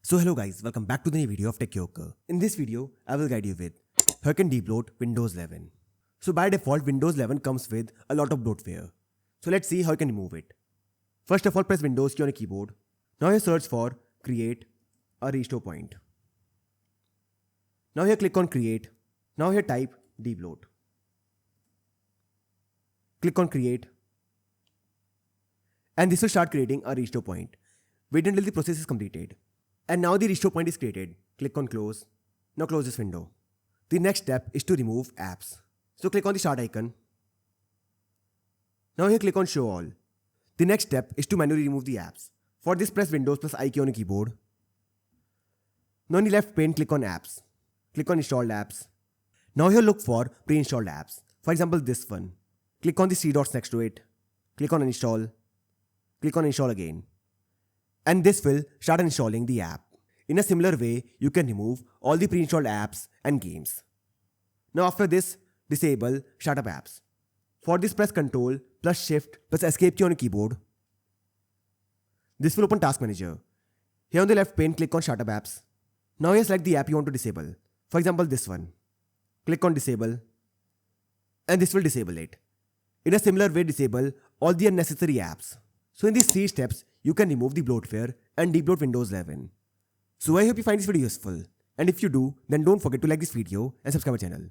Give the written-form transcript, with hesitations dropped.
So hello guys, welcome back to the new video of Tech Yoker. In this video, I will guide you with how you can debloat Windows 11. So by default, Windows 11 comes with a lot of bloatware. So let's see how you can remove it. First of all, press Windows key on your keyboard. Now you search for create a restore point. Now here click on create. Now here type debloat. Click on create. And this will start creating a restore point. Wait until the process is completed. And now the restore point is created. Click on close. Now close this window. The next step is to remove apps. So click on the start icon. Now here click on show all. The next step is to manually remove the apps. For this press Windows plus I key on your keyboard. Now in the left pane click on apps. Click on installed apps. Now here look for pre-installed apps. For example this one. Click on the three dots next to it. Click on uninstall. Click on install again. And this will start installing the app. In a similar way, you can remove all the pre-installed apps and games. Now after this, disable startup apps. For this press Ctrl plus Shift plus Escape key on your keyboard. This will open Task Manager. Here on the left pane, click on startup apps. Now here select the app you want to disable. For example, this one. Click on disable. And this will disable it. In a similar way, disable all the unnecessary apps. So in these 3 steps, you can remove the bloatware and debloat Windows 11. So I hope you find this video useful. And if you do, then don't forget to like this video and subscribe my channel.